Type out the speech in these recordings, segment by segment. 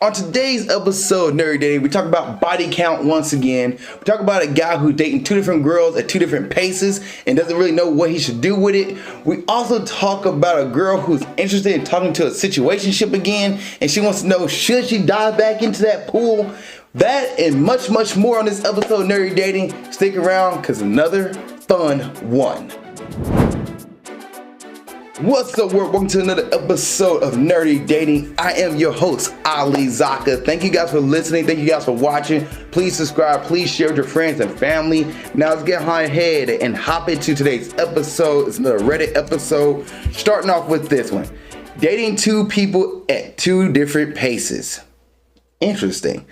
On today's episode of Nerdy Dating, we talk about body count once again. We talk about a guy who's dating two different girls at two different paces and doesn't really know what he should do with it. We also talk about a girl who's interested in talking to a situationship again, and she wants to know, should she dive back into that pool? That and much, much more on this episode of Nerdy Dating. Stick around, because another fun one. What's up, world? Welcome to another episode of Nerdy Dating. I am your host, Zakka. Thank you guys for listening. Thank you guys for watching. Please subscribe. Please share with your friends and family. Now let's get ahead and hop into today's episode. It's another Reddit episode. Starting off with this one. Dating two people at two different paces. Interesting.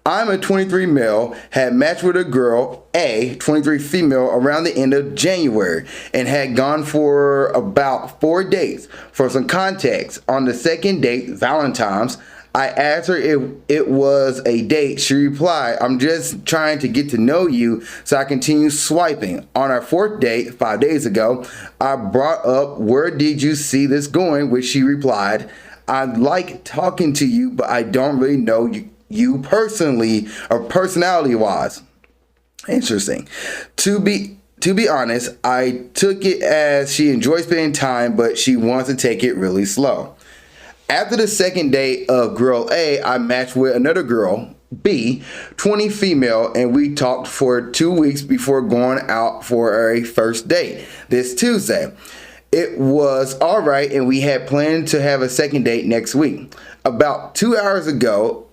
I'm a 23 male, had matched with a girl, a 23 female, around the end of January and had gone for about 4 dates. For some context, on the second date, Valentine's, I asked her if it was a date. She replied, I'm just trying to get to know you, so I continue swiping. On our fourth date, 5 days ago, I brought up, where did you see this going? Which she replied, I like talking to you, but I don't really know you personally or personality wise. Interesting. To be honest, I took it as she enjoys spending time, but she wants to take it really slow. After the second date of girl A, I matched with another girl, B, 20 female, and we talked for 2 weeks before going out for a first date this Tuesday. It was all right, and we had planned to have a second date next week. About 2 hours ago,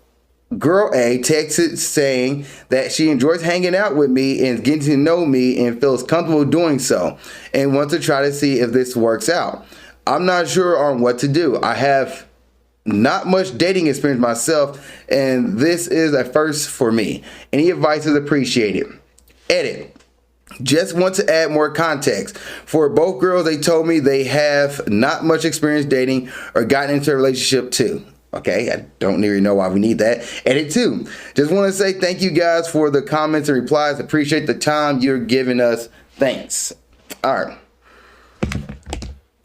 girl A texted saying that she enjoys hanging out with me and getting to know me and feels comfortable doing so and wants to try to see if this works out. I'm not sure on what to do. I have not much dating experience myself, and this is a first for me. Any advice is appreciated. Edit. Just want to add more context. For both girls, they told me they have not much experience dating or gotten into a relationship too. Okay, I don't really know why we need that. Edit 2. Just want to say thank you guys for the comments and replies. Appreciate the time you're giving us. Thanks. All right.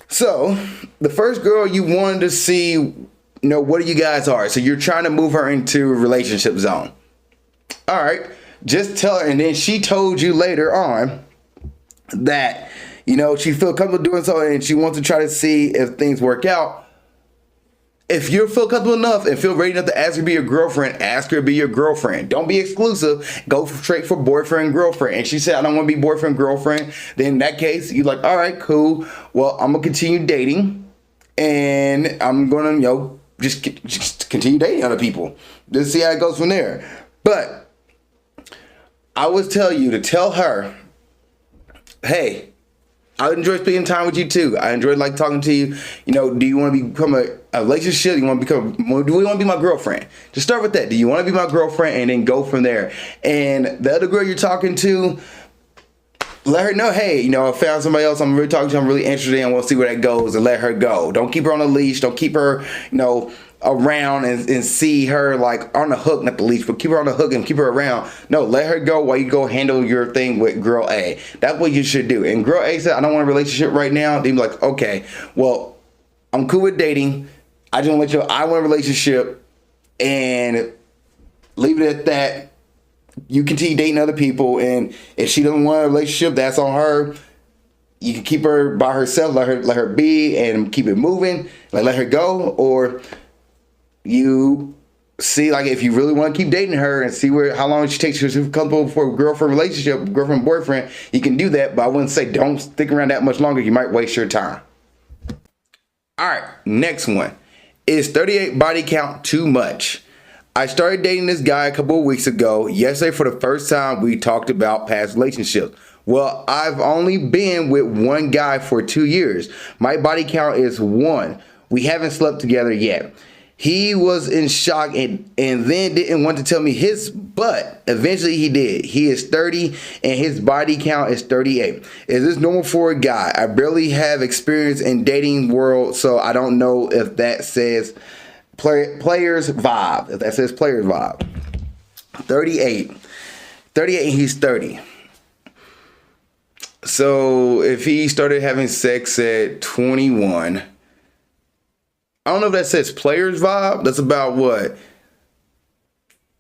So, the first girl you wanted to see, what you guys are. So you're trying to move her into a relationship zone. All right. Just tell her, and then she told you later on that, she feel comfortable doing so and she wants to try to see if things work out. If you feel comfortable enough and feel ready enough to ask her to be your girlfriend, ask her to be your girlfriend. Don't be exclusive. Go straight for boyfriend, girlfriend. And she said, I don't want to be boyfriend, girlfriend. Then in that case, you're like, all right, cool. Well, I'm going to continue dating and I'm going to, just continue dating other people. Just see how it goes from there. But I would tell you to tell her, hey, I enjoy spending time with you too. I enjoy talking to you. Do you want to become a relationship? Do we want to be my girlfriend? Just start with that. Do you want to be my girlfriend? And then go from there. And the other girl you're talking to, let her know, hey, I found somebody else I'm really talking to, I'm really interested in. I want to see where that goes, and let her go. Don't keep her on a leash. Don't keep her, around and see her on the hook, not the leash, but keep her on the hook and keep her around. No, let her go while you go handle your thing with girl A. That's what you should do. And girl A said, I don't want a relationship right now. Then be like, okay, well, I'm cool with dating. I just want to let you know I want a relationship, and leave it at that. You continue dating other people, and if she doesn't want a relationship, that's on her. You can keep her by herself, let her be, and keep it moving. Let her go, or you see, if you really want to keep dating her and see how long she takes to comfortable for a girlfriend relationship, girlfriend, boyfriend, you can do that. But I wouldn't say don't stick around that much longer. You might waste your time. All right, next one. Is 38 body count too much? I started dating this guy a couple of weeks ago. Yesterday, for the first time, we talked about past relationships. Well, I've only been with one guy for 2 years. My body count is 1. We haven't slept together yet. He was in shock and then didn't want to tell me his, but eventually he did. He is 30 and his body count is 38. Is this normal for a guy? I barely have experience in dating world, so I don't know if that says player's vibe. If that says player's vibe. 38 and he's 30. So if he started having sex at 21, I don't know if that says player's vibe. That's about what?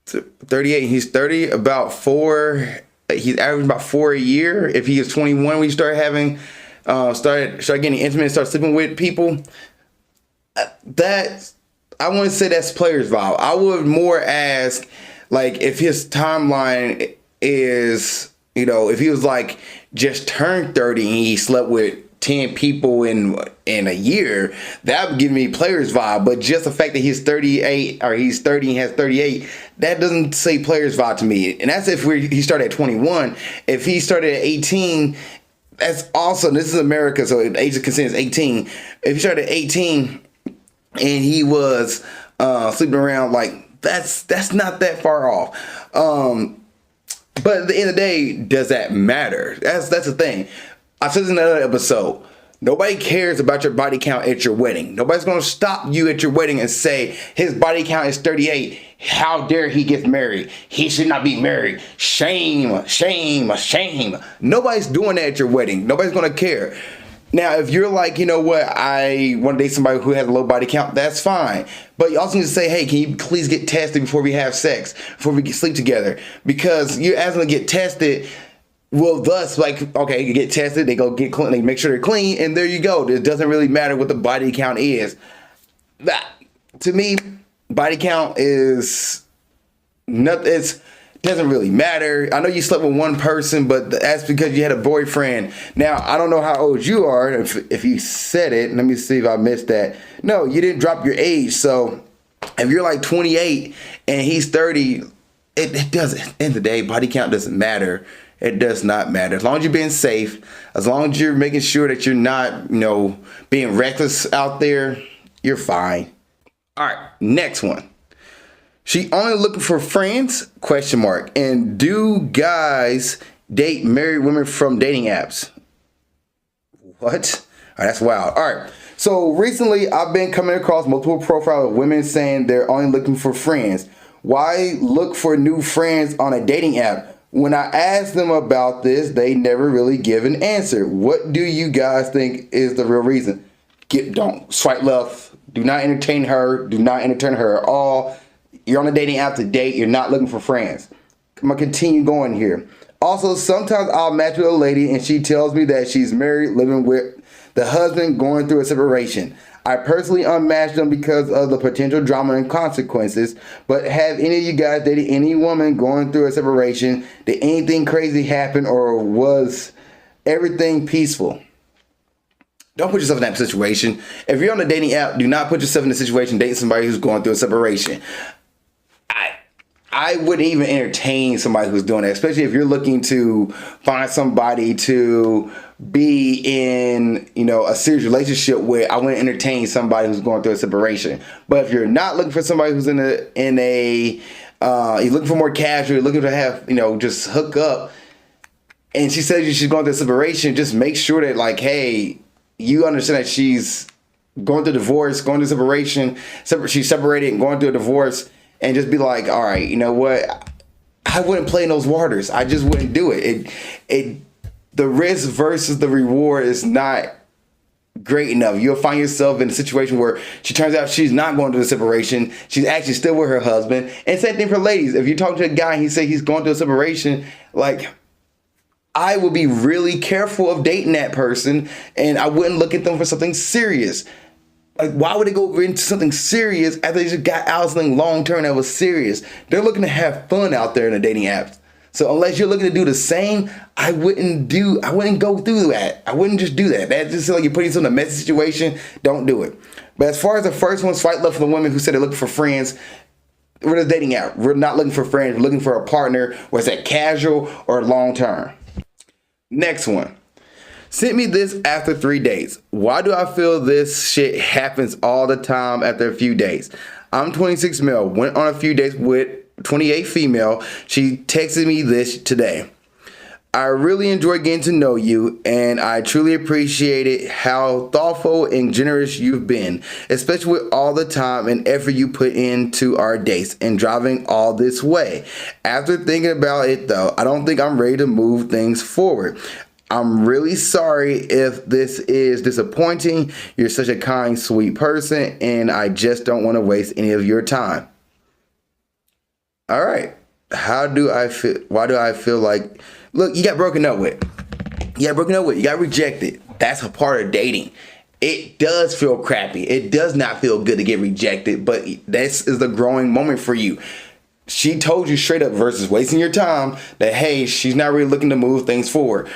38. He's 30, about 4. He's averaging about 4 a year. If he is 21 when you start having, start getting intimate, start sleeping with people, that I wouldn't say that's player's vibe. I would more ask, like, if his timeline is, if he was like just turned 30 and he slept with 10 people in a year, that would give me player's vibe. But just the fact that he's 38 or he's 30 and has 38, that doesn't say player's vibe to me. And that's if he started at 21. If he started at 18, that's awesome. This is America, so the age of consent is 18. If he started at 18 and he was sleeping around, like, that's not that far off. But at the end of the day, does that matter? That's the thing. I said this in another episode. Nobody cares about your body count at your wedding. Nobody's going to stop you at your wedding and say, his body count is 38. How dare he get married? He should not be married. Shame, shame, shame. Nobody's doing that at your wedding. Nobody's going to care. Now, if you're like, you know what, I want to date somebody who has a low body count, that's fine. But you also need to say, hey, can you please get tested before we have sex, before we sleep together? Because you're asking to get tested. Well, thus, like, okay, you get tested, they go get clean, they make sure they're clean, and there you go. It doesn't really matter what the body count is. That, to me, body count is nothing. It doesn't really matter. I know you slept with one person, but that's because you had a boyfriend. Now, I don't know how old you are. If you said it, let me see if I missed that. No, you didn't drop your age. So if you're like 28 and he's 30, it doesn't. At the end of the day, body count doesn't matter. It does not matter. As long as you're being safe, as long as you're making sure that you're not, being reckless out there, you're fine. All right, next one. She only looking for friends? ? And do guys date married women from dating apps? What? All right, that's wild. All right. So recently, I've been coming across multiple profiles of women saying they're only looking for friends. Why look for new friends on a dating app? When I asked them about this, they never really give an answer. What do you guys think is the real reason? Don't swipe left. Do not entertain her. Do not entertain her at all. You're on a dating app to date. You're not looking for friends. I'm going to continue going here. Also, sometimes I'll match with a lady and she tells me that she's married, living with the husband, going through a separation. I personally unmatched them because of the potential drama and consequences. But have any of you guys dated any woman going through a separation? Did anything crazy happen, or was everything peaceful? Don't put yourself in that situation. If you're on a dating app, do not put yourself in a situation dating somebody who's going through a separation. I wouldn't even entertain somebody who's doing that, especially if you're looking to find somebody to be in, a serious relationship with. I wouldn't entertain somebody who's going through a separation. But if you're not looking for somebody who's you're looking for more casual, you're looking to have, just hook up, and she says she's going through a separation, just make sure that, like, hey, you understand that she's going through divorce, going through separation, she's separated and going through a divorce. And just be like, all right, you know what? I wouldn't play in those waters. I just wouldn't do it. The risk versus the reward is not great enough. You'll find yourself in a situation where she turns out she's not going through a separation. She's actually still with her husband. And same thing for ladies. If you talk to a guy and he say he's going through a separation, like, I would be really careful of dating that person, and I wouldn't look at them for something serious. Like, why would they go into something serious after they just got out something long term that was serious? They're looking to have fun out there in the dating apps. So unless you're looking to do the same, I wouldn't go through that. I wouldn't just do that. That just like you're putting yourself in a messy situation. Don't do it. But as far as the first one, swipe left for the women who said they're looking for friends. We're just dating app. We're not looking for friends. We're looking for a partner, whether it's that casual or long term. Next one. Sent me this after 3 days. Why do I feel this shit happens all the time after a few days? I'm 26 male. Went on a few dates with 28 female. She texted me this today. I really enjoy getting to know you, and I truly appreciated how thoughtful and generous you've been, especially with all the time and effort you put into our dates and driving all this way. After thinking about it though, I don't think I'm ready to move things forward. I'm really sorry if this is disappointing. You're such a kind, sweet person, and I just don't want to waste any of your time. All right. How do I feel? Why do I feel like, look, you got broken up with. You got broken up with. You got rejected. That's a part of dating. It does feel crappy. It does not feel good to get rejected, but this is the growing moment for you. She told you straight up versus wasting your time that, hey, she's not really looking to move things forward.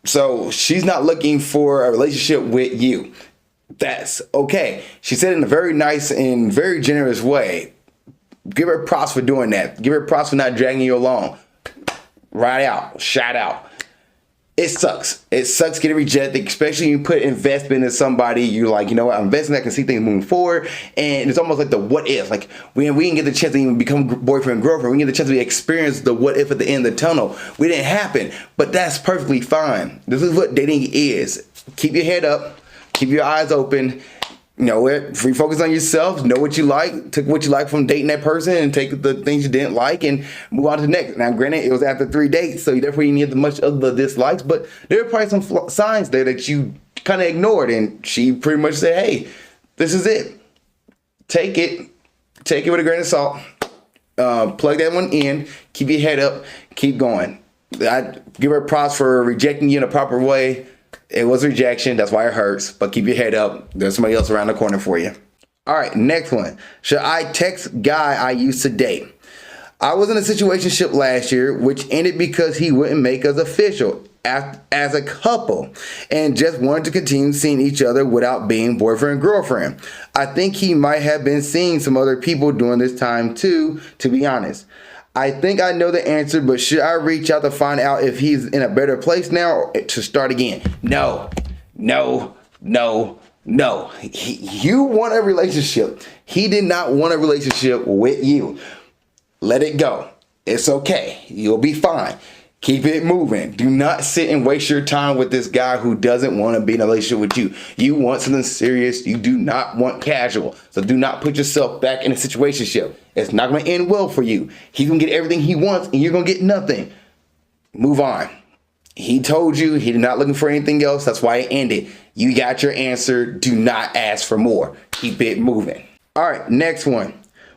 So she's not looking for a relationship with you. That's okay. She said it in a very nice and very generous way. Give her props for doing that. Give her props for not dragging you along. Right out. Shout out. It sucks. It sucks getting rejected, especially when you put investment in somebody. You're like, you know what, I'm investing, I can see things moving forward. And it's almost like the what if. Like, we didn't get the chance to even become boyfriend and girlfriend. We didn't get the chance to experience the what if at the end of the tunnel. We didn't happen. But that's perfectly fine. This is what dating is. Keep your head up. Keep your eyes open. You know, refocus on yourself, know what you like, take what you like from dating that person and take the things you didn't like and move on to the next. Now, granted, it was after 3 dates, so you definitely didn't get much of the dislikes, but there are probably some signs there that you kind of ignored, and she pretty much said, hey, this is it. Take it with a grain of salt, plug that one in, keep your head up, keep going. I give her props for rejecting you in a proper way. It was rejection. That's why it hurts. But keep your head up. There's somebody else around the corner for you. All right, next one. Should I text guy I used to date? I was in a situationship last year, which ended because he wouldn't make us official as a couple and just wanted to continue seeing each other without being boyfriend and girlfriend. I think he might have been seeing some other people during this time too, to be honest. I think I know the answer, but should I reach out to find out if he's in a better place now or to start again? No. You want a relationship. He did not want a relationship with you. Let it go. It's okay. You'll be fine. Keep it moving. Do not sit and waste your time with this guy who doesn't want to be in a relationship with you. You want something serious. You do not want casual. So do not put yourself back in a situationship. It's not going to end well for you. He's going to get everything he wants and you're going to get nothing. Move on. He told you he's not looking for anything else. That's why it ended. You got your answer. Do not ask for more. Keep it moving. All right, next one.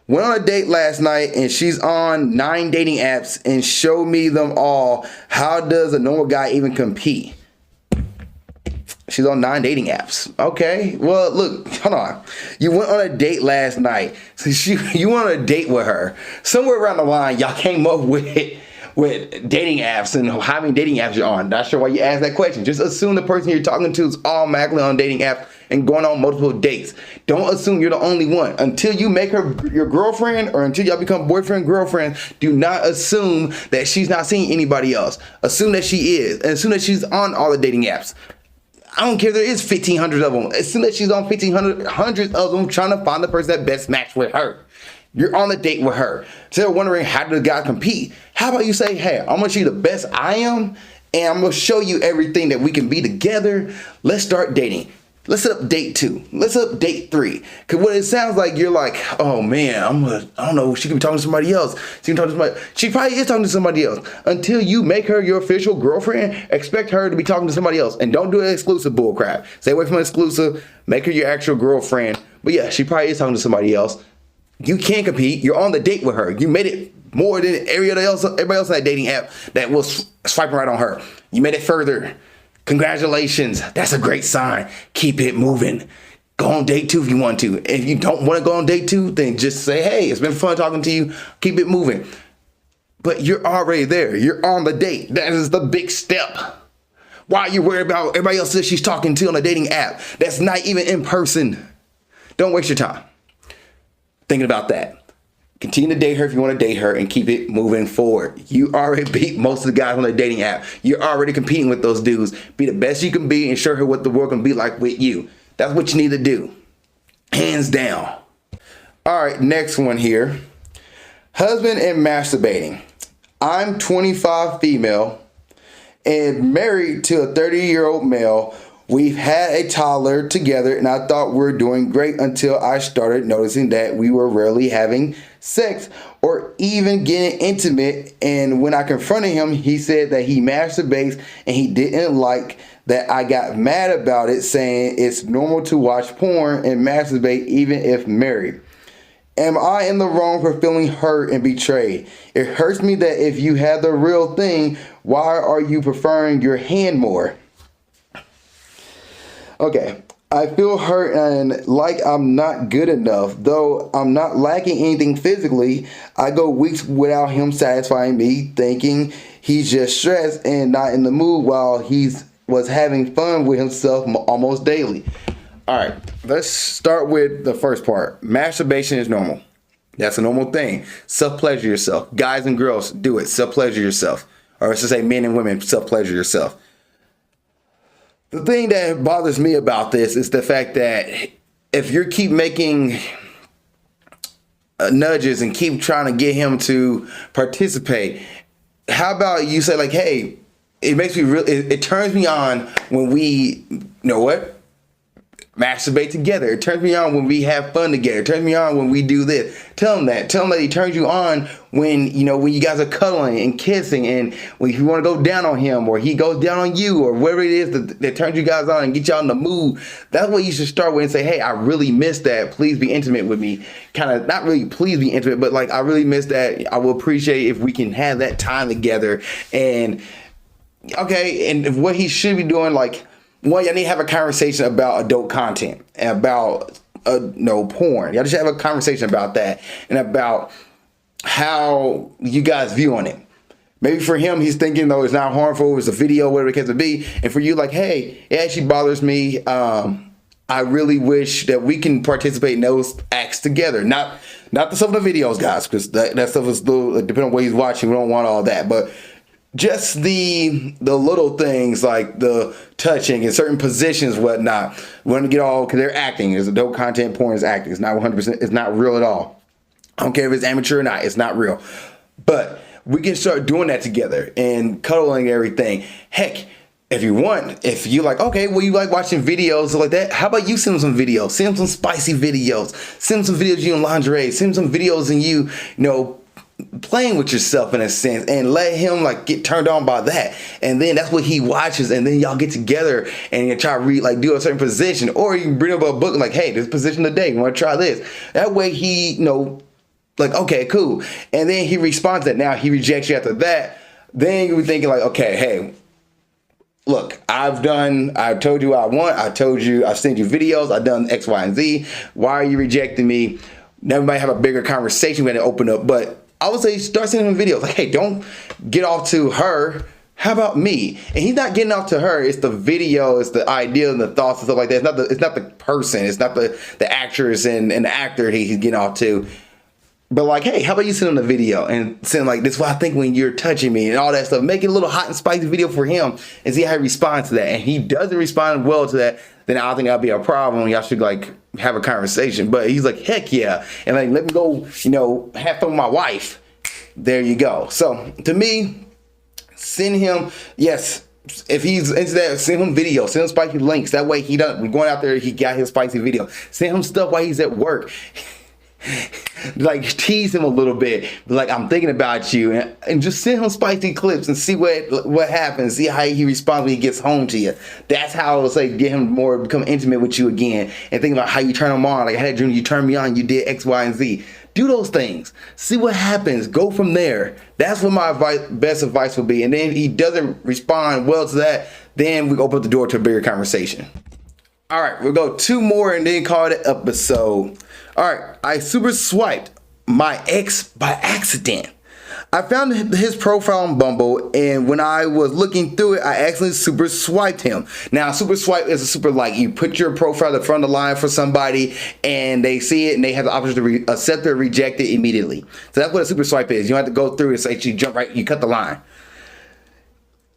Went on a date last night and she's on 9 dating apps and showed me them all. How does a normal guy even compete? She's on 9 dating apps. Okay, well, look, hold on. You went on a date last night. So you went on a date with her. Somewhere around the line, y'all came up with dating apps and how many dating apps you're on. Not sure why you asked that question. Just assume the person you're talking to is automatically on dating apps and going on multiple dates. Don't assume you're the only one. Until you make her your girlfriend or until y'all become boyfriend, girlfriend, do not assume that she's not seeing anybody else. Assume that she is. And assume that she's on all the dating apps. I don't care if there is 1,500 of them. Assume that she's on 1,500 of them trying to find the person that best match with her. You're on a date with her. So they're wondering, how do the guy compete? How about you say, hey, I'm going to show you the best I am, and I'm going to show you everything that we can be together. Let's start dating. Let's set up date 2. Let's set up date 3. Because what it sounds like, you're like, oh man, I don't know, she could be talking to somebody else. She probably is talking to somebody else. Until you make her your official girlfriend, expect her to be talking to somebody else. And don't do an exclusive bullcrap. Stay away from exclusive. Make her your actual girlfriend. But yeah, she probably is talking to somebody else. You can't compete. You're on the date with her. You made it more than everybody else on that dating app that was swiping right on her. You made it further. Congratulations. That's a great sign. Keep it moving. Go on date 2 if you want to. If you don't want to go on date 2, then just say, hey, it's been fun talking to you. Keep it moving. But you're already there. You're on the date. That is the big step. Why are you worried about everybody else that she's talking to on a dating app that's not even in person? Don't waste your time thinking about that. Continue to date her if you want to date her and keep it moving forward. You already beat most of the guys on the dating app. You're already competing with those dudes. Be the best you can be and show her what the world can be like with you. That's what you need to do. Hands down. All right, next one here. Husband and masturbating. I'm 25 female and married to a 30-year-old male. We've had a toddler together and I thought we were doing great until I started noticing that we were rarely having sex or even getting intimate. And when I confronted him, he said that he masturbates and he didn't like that. I got mad about it, saying it's normal to watch porn and masturbate even if married. Am I in the wrong for feeling hurt and betrayed? It hurts me that if you had the real thing, why are you preferring your hand more? Okay. I feel hurt and like I'm not good enough. Though I'm not lacking anything physically, I go weeks without him satisfying me, thinking he's just stressed and not in the mood while was having fun with himself almost daily. All right, let's start with the first part. Masturbation is normal. That's a normal thing. Self-pleasure yourself. Guys and girls, do it. Self-pleasure yourself. Or let's just say men and women, self-pleasure yourself. The thing that bothers me about this is the fact that if you keep making nudges and keep trying to get him to participate, how about you say like, hey, it makes me it turns me on when we, you know what? Masturbate together. It turns me on when we have fun together. It turns me on when we do this. Tell him that. Tell him that he turns you on when, you know, when you guys are cuddling and kissing, and when you want to go down on him or he goes down on you or whatever it is that turns you guys on and get y'all in the mood. That's what you should start with and say, hey, I really miss that. Please be intimate with me. Kind of, not really please be intimate, but like, I really miss that. I will appreciate if we can have that time together. And okay, and what he should be doing, like, one, y'all need to have a conversation about adult content and about porn. Y'all just have a conversation about that and about how you guys view on it. Maybe for him, he's thinking, though, it's not harmful, it's a video, whatever it can be. And for you, like, hey, it actually bothers me. I really wish that we can participate in those acts together. Not the stuff in the videos, guys, because that stuff is still, depending on what he's watching, we don't want all that. But just the little things like the touching in certain positions, whatnot. We want to get all, because they're acting. There's adult content, porn is acting. It's not 100%. It's not real at all. I don't care if it's amateur or not. It's not real. But we can start doing that together and cuddling everything. Heck, if you want, if you like, okay, well, you like watching videos like that, how about you send him some videos? Send him some spicy videos. Send him some videos of you in lingerie. Send him some videos of you, playing with yourself in a sense, and let him like get turned on by that. And then that's what he watches, and then y'all get together and you try to read, like, do a certain position, or you can bring up a book like, hey, this position today, you want to try this. That way he, like, okay, cool. And then he responds that. Now he rejects you after that. Then you're thinking like, okay, hey, look, I've told you what I want. I've sent you videos. I've done X, Y, and Z. Why are you rejecting me? Now we might have a bigger conversation when it open up, but I would say start sending him videos. Like, hey, don't get off to her. How about me? And he's not getting off to her. It's the video. It's the idea and the thoughts and stuff like that. It's not the person. It's not the actress and the actor he's getting off to. But like, hey, how about you send him the video and send like, this is what I think when you're touching me and all that stuff. Make it a little hot and spicy video for him and see how he responds to that. And he doesn't respond well to that, then I don't think that'll be a problem. Y'all should like have a conversation. But he's like, heck yeah. And like, let me go, have fun with my wife. There you go. So to me, send him, yes, if he's into that, send him video, send him spicy links. That way he doesn't, going out there, he got his spicy video. Send him stuff while he's at work. Like, tease him a little bit, like, I'm thinking about you, and just send him spicy clips and see what happens, see how he responds when he gets home to you. That's how it's like, get him more, become intimate with you again, and think about how you turn him on. Like, I had a dream you turned me on, you did X, Y, and Z. Do those things, see what happens, go from there. That's what my best advice would be. And then if he doesn't respond well to that, then we open up the door to a bigger conversation. All right, we'll go 2 more and then call it an episode. All right, I super swiped my ex by accident. I found his profile on Bumble, and when I was looking through it, I accidentally super swiped him. Now, super swipe is a super like. You put your profile at the front of the line for somebody, and they see it, and they have the option to accept or reject it immediately. So that's what a super swipe is. You don't have to go through it, so you jump right, you cut the line.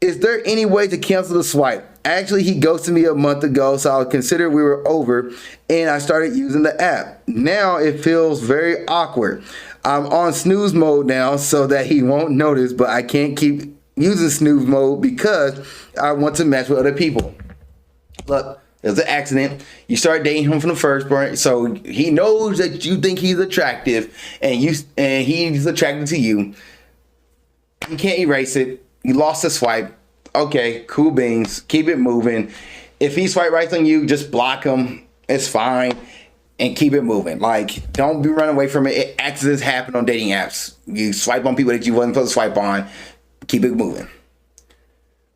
Is there any way to cancel the swipe? Actually, he ghosted me a month ago, so I considered we were over, and I started using the app. Now it feels very awkward. I'm on snooze mode now so that he won't notice, but I can't keep using snooze mode because I want to match with other people. Look, it was an accident. You started dating him from the first point, so he knows that you think he's attractive, and he's attracted to you. You can't erase it. You lost the swipe. Okay, cool beans. Keep it moving. If he swipe right on you, just block him. It's fine. and keep it moving. Like, don't be running away from it. Accidents happen on dating apps. You swipe on people that you wasn't supposed to swipe on. Keep it moving.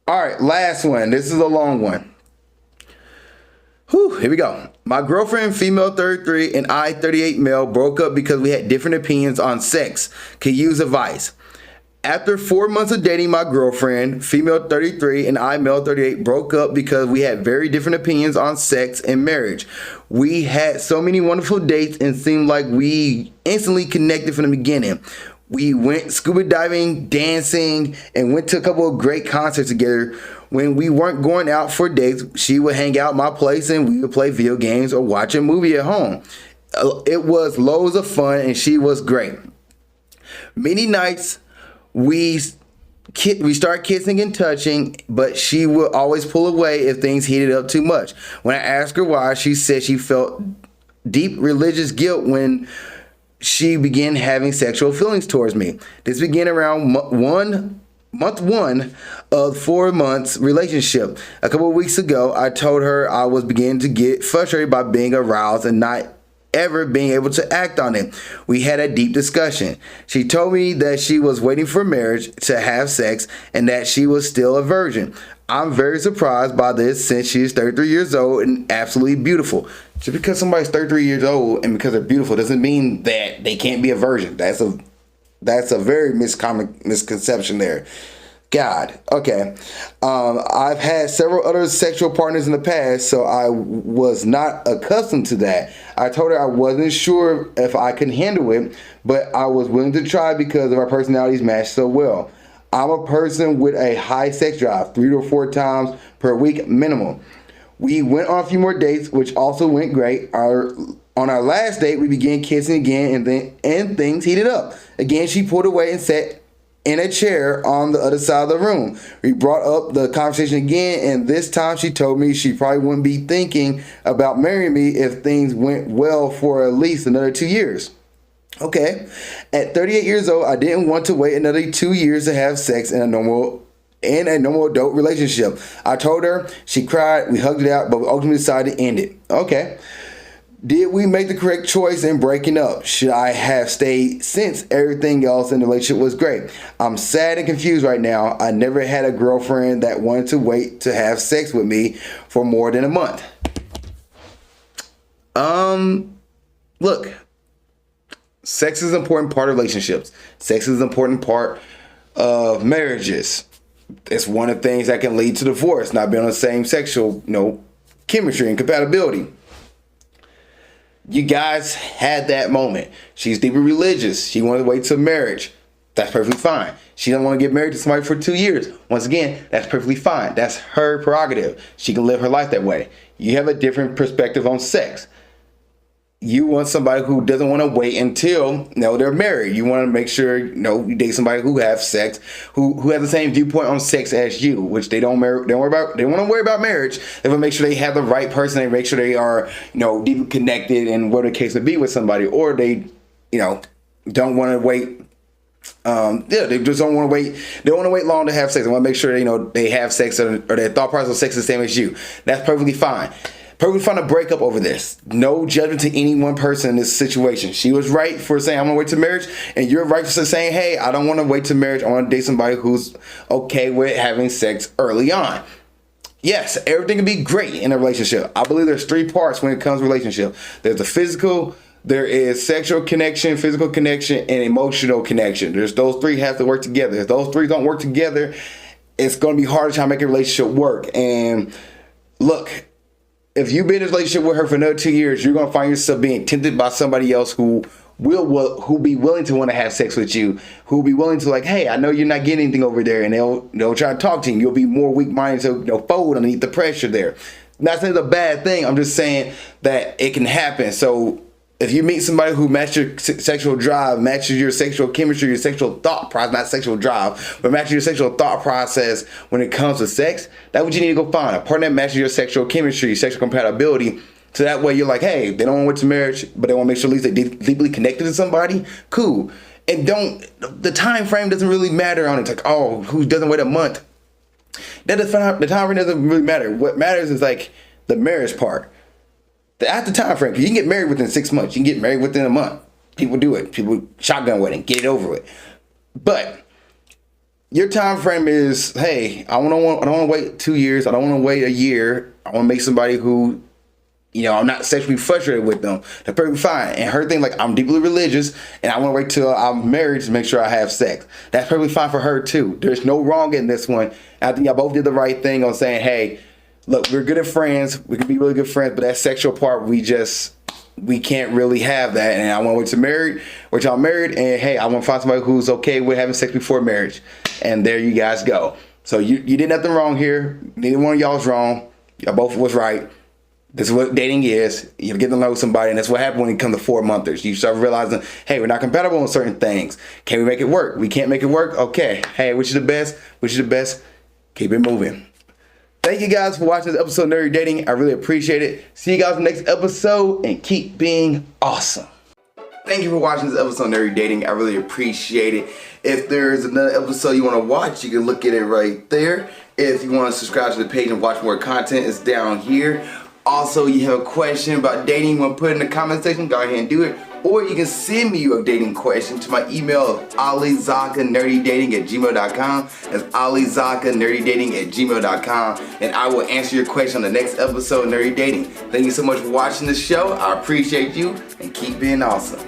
All right, last one. This is a long one. Whew, here we go. My girlfriend, female 33, and I, 38 male, broke up because we had different opinions on sex. Could use advice. After 4 months of dating my girlfriend, female 33, and I, male 38, broke up because we had very different opinions on sex and marriage. We had so many wonderful dates and seemed like we instantly connected from the beginning. We went scuba diving, dancing, and went to a couple of great concerts together. When we weren't going out for dates, she would hang out at my place and we would play video games or watch a movie at home. It was loads of fun and she was great. Many nights we start kissing and touching, but she would always pull away if things heated up too much. When I asked her why, she said she felt deep religious guilt when she began having sexual feelings towards me. This began around month one of 4 months relationship. A couple of weeks ago, I told her I was beginning to get frustrated by being aroused and not ever being able to act on it. We had a deep discussion. She told me that she was waiting for marriage to have sex and that she was still a virgin. I'm very surprised by this since she is 33 years old and absolutely beautiful. Just because somebody's 33 years old and because they're beautiful doesn't mean that they can't be a virgin. That's a very misconception there. God. Okay. I've had several other sexual partners in the past, so I was not accustomed to that. I told her I wasn't sure if I could handle it, but I was willing to try because of our personalities matched so well. I'm a person with a high sex drive, 3 to 4 times per week minimum. We went on a few more dates, which also went great. On our last date, we began kissing again, and things heated up. Again, she pulled away and sat in a chair on the other side of the room. We brought up the conversation again, and this time she told me she probably wouldn't be thinking about marrying me if things went well for at least another 2 years. Okay. At 38 years old, I didn't want to wait another 2 years to have sex in a normal adult relationship. I told her, she cried, we hugged it out, but we ultimately decided to end it. Okay. Did we make the correct choice in breaking up? Should I have stayed since everything else in the relationship was great? I'm sad and confused right now. I never had a girlfriend that wanted to wait to have sex with me for more than a month. Look, sex is an important part of relationships. Sex is an important part of marriages. It's one of the things that can lead to divorce, not being on the same sexual, chemistry and compatibility. You guys had that moment. She's deeply religious. She wanted to wait till marriage. That's perfectly fine. She doesn't want to get married to somebody for 2 years. Once again, that's perfectly fine. That's her prerogative. She can live her life that way. You have a different perspective on sex. You want somebody who doesn't want to wait until they're married. You want to make sure you date somebody who has sex, who has the same viewpoint on sex as you, which they don't worry about. They want to worry about marriage. They want to make sure they have the right person. They make sure they are deeply connected and whatever the case may be with somebody, or they don't want to wait. They just don't want to wait. They don't want to wait long to have sex. They want to make sure they have sex or their thought process of sex is the same as you. That's perfectly fine. Perfectly fine to break up over this. No judgment to any one person in this situation. She was right for saying, I'm going to wait to marriage. And you're right for saying, hey, I don't want to wait to marriage. I want to date somebody who's okay with having sex early on. Yes, everything can be great in a relationship. I believe there's 3 parts when it comes to relationship. There's the physical, there is sexual connection, physical connection, and emotional connection. There's those 3 have to work together. If those 3 don't work together, it's going to be hard to try to make a relationship work. And look, if you've been in a relationship with her for another 2 years, you're going to find yourself being tempted by somebody else who be willing to want to have sex with you, who will be willing to hey, I know you're not getting anything over there, and they'll try to talk to you. You'll be more weak-minded to fold underneath the pressure there. Not saying it's a bad thing. I'm just saying that it can happen. So if you meet somebody who matches your sexual drive, matches your sexual chemistry, your sexual thought process, not sexual drive, but matches your sexual thought process when it comes to sex, that's what you need to go find. A partner that matches your sexual chemistry, sexual compatibility. So that way you're hey, they don't want to wait to marriage, but they want to make sure at least they're deeply connected to somebody. Cool. And the time frame doesn't really matter on it. It's who doesn't wait a month? The time frame doesn't really matter. What matters is the marriage part. That's the time frame. You can get married within 6 months. You can get married within a month. People do it. People shotgun wedding, get it over with. But your time frame is, hey, I don't want to wait 2 years. I don't want to wait a year. I want to make somebody who, I'm not sexually frustrated with them. They're perfectly fine. And her thing, like, I'm deeply religious, and I want to wait till I'm married to make sure I have sex. That's perfectly fine for her too. There's no wrong in this one. I think y'all both did the right thing on saying, hey, look, we're good at friends. We can be really good friends, but that sexual part, we can't really have that. And I want to wait till I'm married, and hey, I want to find somebody who's okay with having sex before marriage. And there you guys go. So you did nothing wrong here. Neither one of y'all's wrong. Y'all both was right. This is what dating is. You get to know somebody, and that's what happens when it comes to 4-monthers. You start realizing, hey, we're not compatible on certain things. Can we make it work? We can't make it work? Okay. Hey, which is the best? Which is the best? Keep it moving. Thank you guys for watching this episode of Nerdy Dating. I really appreciate it. See you guys in the next episode, and keep being awesome. Thank you for watching this episode of Nerdy Dating. I really appreciate it. If there's another episode you want to watch, you can look at it right there. If you want to subscribe to the page and watch more content, it's down here. Also, you have a question about dating you want to put in the comment section, go ahead and do it. Or you can send me your dating question to my email of alizakkanerdydating@gmail.com. That's alizakkanerdydating@gmail.com. And I will answer your question on the next episode of Nerdy Dating. Thank you so much for watching the show. I appreciate you, and keep being awesome.